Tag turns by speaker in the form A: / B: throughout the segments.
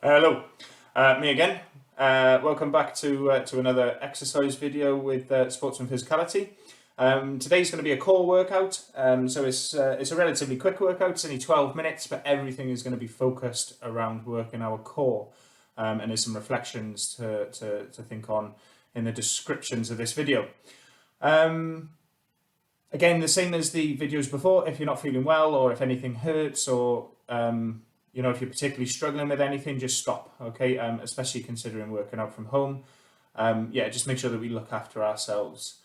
A: Hello, me again. Welcome back to another exercise video with Sports and Physicality. Today's going to be a core workout, so it's a relatively quick workout. It's only 12 minutes, but everything is going to be focused around working our core. And there's some reflections to think on in the descriptions of this video. Again, the same as the videos before. If you're not feeling well, or if anything hurts, or if you're particularly struggling with anything, just stop, okay? Especially considering working out from home. Just make sure that we look after ourselves.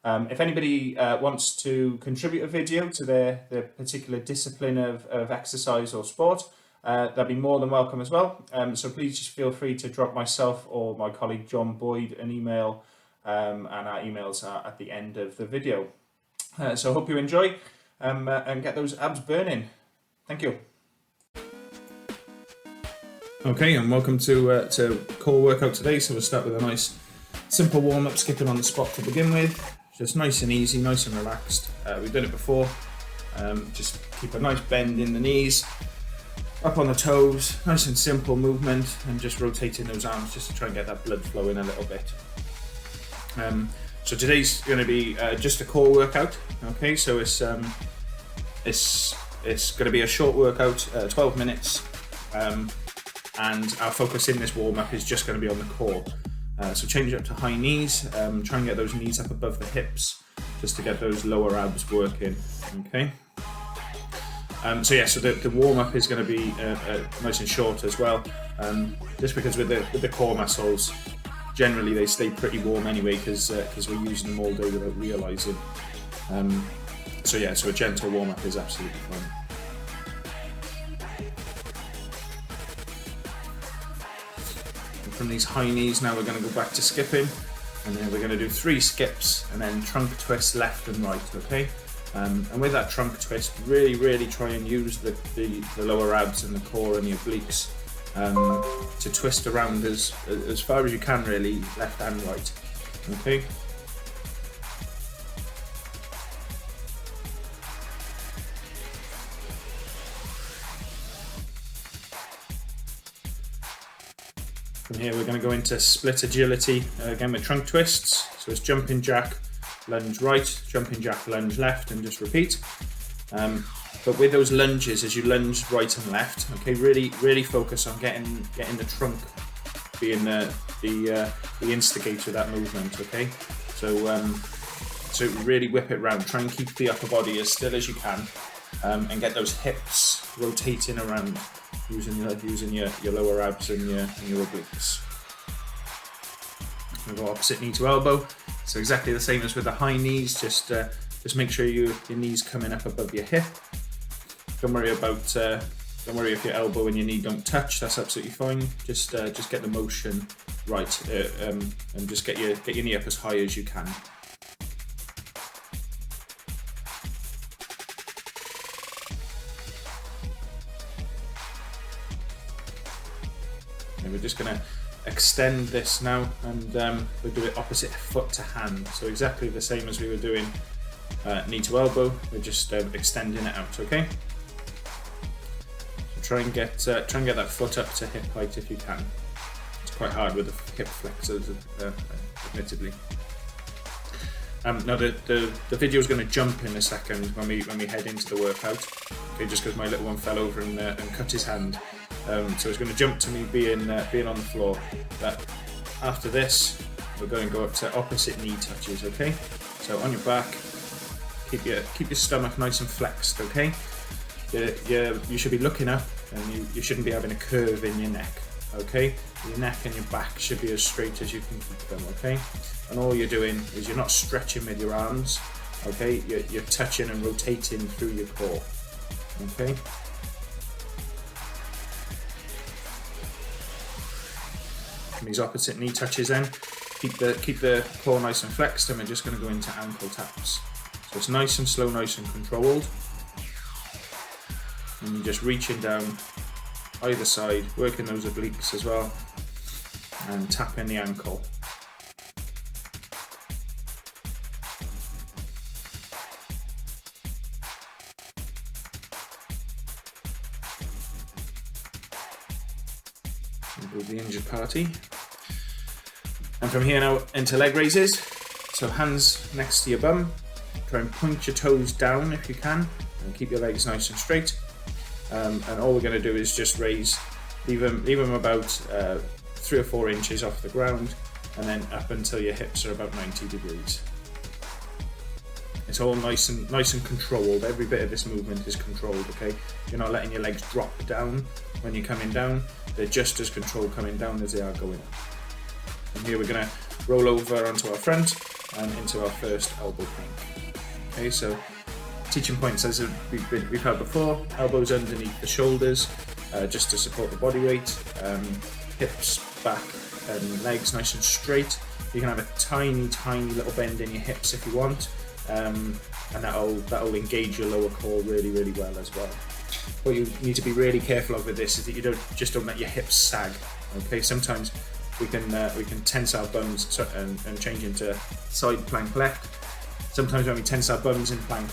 A: If anybody wants to contribute a video to their particular discipline of exercise or sport, that'd be more than welcome as well. So please just feel free to drop myself or my colleague John Boyd an email, and our emails are at the end of the video. So I hope you enjoy and get those abs burning. Thank you. Okay, and welcome to core workout today. So we'll start with a nice simple warm-up, skipping on the spot to begin with. Just nice and easy, nice and relaxed. We've done it before. Just keep a nice bend in the knees, up on the toes, nice and simple movement, and just rotating those arms just to try and get that blood flowing a little bit. So today's going to be just a core workout. Okay, so it's going to be a short workout, 12 minutes. And our focus in this warm-up is just going to be on the core. So change it up to high knees, try and get those knees up above the hips, just to get those lower abs working, okay? So the warm-up is going to be nice and short as well, just because with the core muscles, generally they stay pretty warm anyway, because we're using them all day without realising. So a gentle warm-up is absolutely fine. From these high knees, now we're going to go back to skipping, and then we're going to do 3 skips and then trunk twist left and right, okay? And with that trunk twist, really try and use the lower abs and the core and the obliques to twist around as far as you can, really, left and right, okay? From here we're going to go into split agility, again with trunk twists. So it's jumping jack, lunge right, jumping jack, lunge left, and just repeat. But with those lunges, as you lunge right and left, okay, really focus on getting the trunk being the instigator of that movement, okay? So really whip it round, try and keep the upper body as still as you can, and get those hips rotating around, using your lower abs and your obliques. We'll go opposite knee to elbow. So exactly the same as with the high knees. Just make sure your knees coming up above your hip. Don't worry if your elbow and your knee don't touch. That's absolutely fine. Just get the motion right, and just get your knee up as high as you can. We're just going to extend this now, and we'll do it opposite foot to hand. So exactly the same as we were doing knee to elbow. We're just extending it out, okay? So try and get that foot up to hip height if you can. It's quite hard with the hip flexors, admittedly. Now the video is going to jump in a second when we head into the workout. Okay, just because my little one fell over and cut his hand. So it's going to jump to me being on the floor. But after this, we're going to go up to opposite knee touches. Okay, so on your back, keep your stomach nice and flexed. Okay, you should be looking up, and you shouldn't be having a curve in your neck. Okay, your neck and your back should be as straight as you can keep them. Okay, and all you're doing is you're not stretching with your arms. Okay, you're touching and rotating through your core. Okay. From these opposite knee touches, then keep the core nice and flexed, and we're just going to go into ankle taps. So it's nice and slow, nice and controlled, and you're just reaching down either side, working those obliques as well, and tapping the ankle. Remove the injured party. And from here now into leg raises. So hands next to your bum. Try and point your toes down if you can, and keep your legs nice and straight. And all we're going to do is just raise, leave them about 3 or 4 inches off the ground, and then up until your hips are about 90 degrees. It's all nice and controlled. Every bit of this movement is controlled, okay? You're not letting your legs drop down when you're coming down. They're just as controlled coming down as they are going up. And here we're going to roll over onto our front and into our first elbow plank. Okay, so teaching points as we've had before: elbows underneath the shoulders, just to support the body weight, hips back and legs nice and straight. You can have a tiny little bend in your hips if you want, and that'll engage your lower core really well as well. What you need to be really careful of with this is that you don't let your hips sag. Okay, sometimes we can tense our bums and change into side plank left. Sometimes when we tense our bums in plank,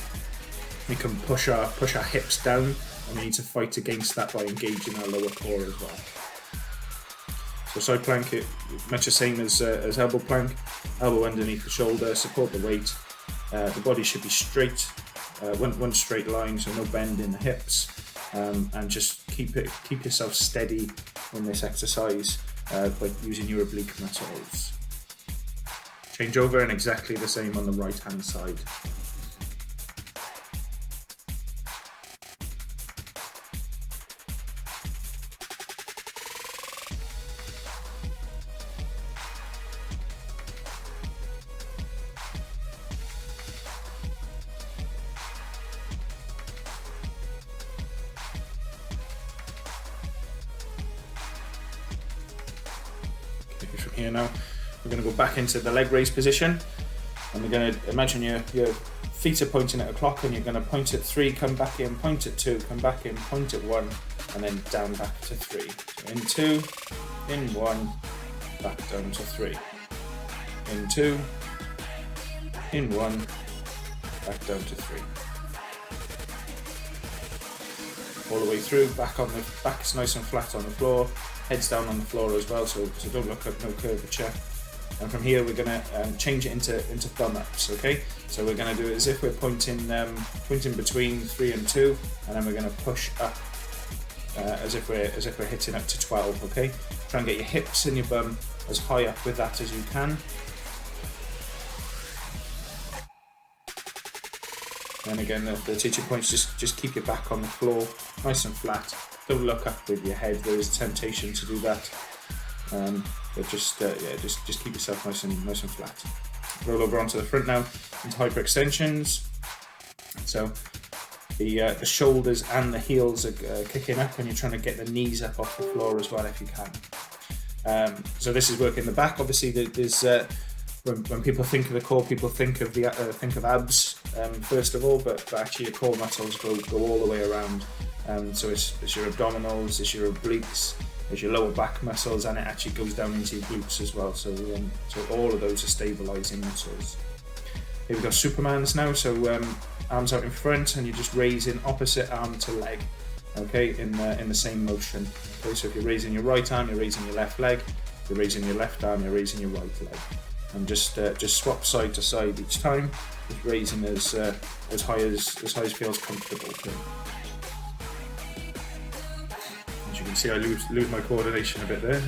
A: we can push our hips down, and we need to fight against that by engaging our lower core as well. So side plank, much the same as elbow plank. Elbow underneath the shoulder, support the weight. The body should be straight, one straight line, so no bend in the hips, and just keep yourself steady in this exercise by using your oblique muscles. Change over, and exactly the same on the right hand side. From here now, we're going to go back into the leg raise position, and we're going to imagine your feet are pointing at a clock, and you're going to point at 3, come back in, point at 2, come back in, point at 1, and then down back to 3. So in 2, in 1, back down to 3. In 2, in 1, back down to 3. All the way through, back's nice and flat on the floor. Heads down on the floor as well, so don't look up, no curvature. And from here we're going to change it into thumb ups, okay? So we're going to do it as if we're pointing between 3 and 2, and then we're going to push up as if we're hitting up to 12, okay? Try and get your hips and your bum as high up with that as you can. And again, the teaching points, just keep your back on the floor, nice and flat. Don't look up with your head. There is a temptation to do that, but just keep yourself nice and flat. Roll over onto the front now into hyperextensions. So the shoulders and the heels are kicking up, and you're trying to get the knees up off the floor as well if you can. So this is working the back. Obviously, there's when people think of the core, people think of abs first of all, but actually your core muscles go all the way around. So it's your abdominals, it's your obliques, it's your lower back muscles, and it actually goes down into your glutes as well. So all of those are stabilising muscles. Here we've got Supermans now. So arms out in front, and you're just raising opposite arm to leg. Okay, in the same motion. Okay, so if you're raising your right arm, you're raising your left leg. If you're raising your left arm, you're raising your right leg. And just swap side to side each time, just raising as high as feels comfortable. Okay. As you can see, I lose my coordination a bit there.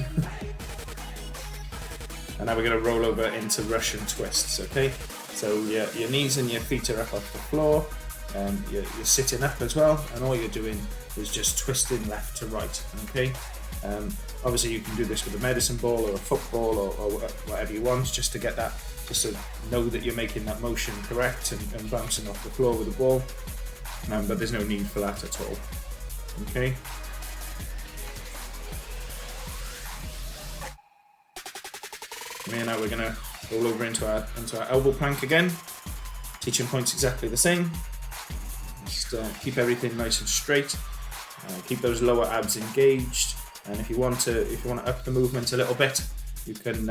A: And now we're going to roll over into Russian twists. Okay, so your knees and your feet are up off the floor, and you're sitting up as well, and all you're doing is just twisting left to right. Okay. Obviously you can do this with a medicine ball or a football or whatever you want, just to get that, just to know that you're making that motion correct and bouncing off the floor with the ball. But there's no need for that at all. Okay. From here now we're going to roll over into our elbow plank again. Teaching points exactly the same. Just keep everything nice and straight. Keep those lower abs engaged. And if you want to up the movement a little bit, you can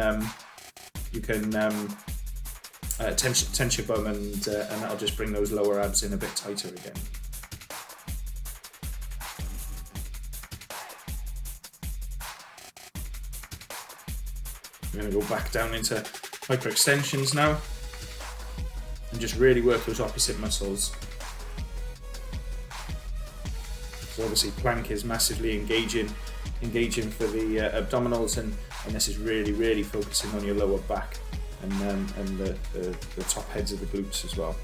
A: tense your bum, and that'll just bring those lower abs in a bit tighter again. We're going to go back down into hyperextensions now and just really work those opposite muscles. So obviously plank is massively engaging for the abdominals, and this is really focusing on your lower back and the top heads of the glutes as well.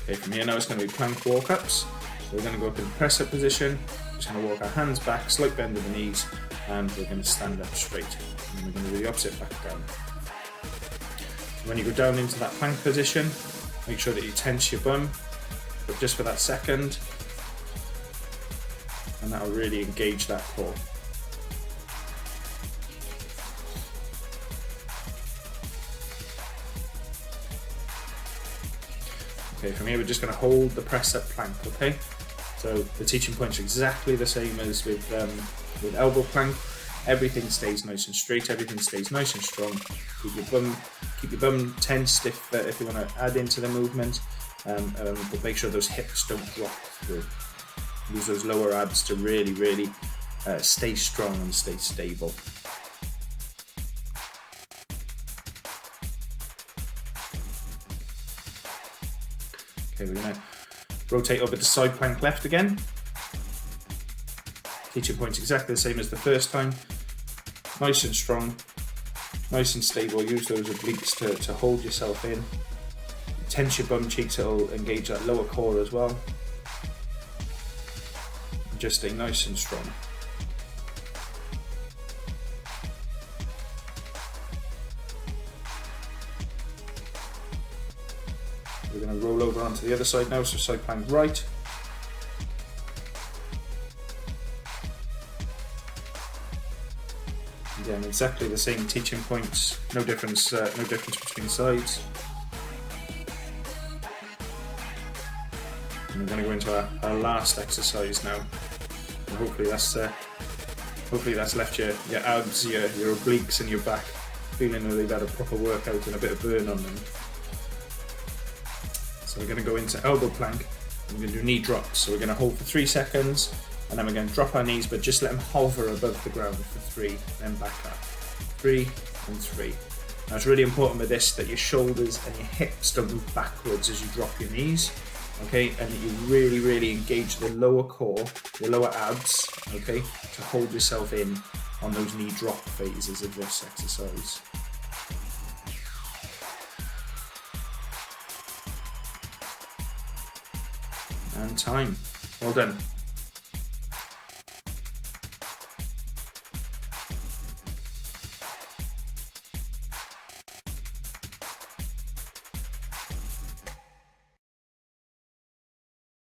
A: Okay, from here now it's going to be plank walk-ups. So we're going to go up in press up position, just going to walk our hands back, slight bend of the knees, and we're going to stand up straight. And then we're going to do the opposite back down. When you go down into that plank position, make sure that you tense your bum, but just for that second, and that will really engage that core. Okay, from here we're just going to hold the press up plank, okay? So the teaching points are exactly the same as with elbow plank. Everything stays nice and straight, everything stays nice and strong. Keep your bum tensed if you want to add into the movement, but make sure those hips don't drop through. Use those lower abs to really stay strong and stay stable. Okay, we're going to rotate over to side plank left again. Teaching points exactly the same as the first time. Nice and strong, nice and stable. Use those obliques to hold yourself in. Tense your bum cheeks, it'll engage that lower core as well. And just stay nice and strong. We're going to roll over onto the other side now, so side plank right. Again, exactly the same teaching points, no difference between sides. And we're going to go into our last exercise now. And hopefully that's left your abs, your obliques and your back feeling that they've had a proper workout and a bit of burn on them. So we're going to go into elbow plank, and we're going to do knee drops. So we're going to hold for 3 seconds, and then we're going to drop our knees, but just let them hover above the ground for 3, then back up. 3 and 3. Now it's really important with this that your shoulders and your hips don't move backwards as you drop your knees, okay, and that you really engage the lower core, your lower abs, okay, to hold yourself in on those knee drop phases of this exercise. And time. Well done.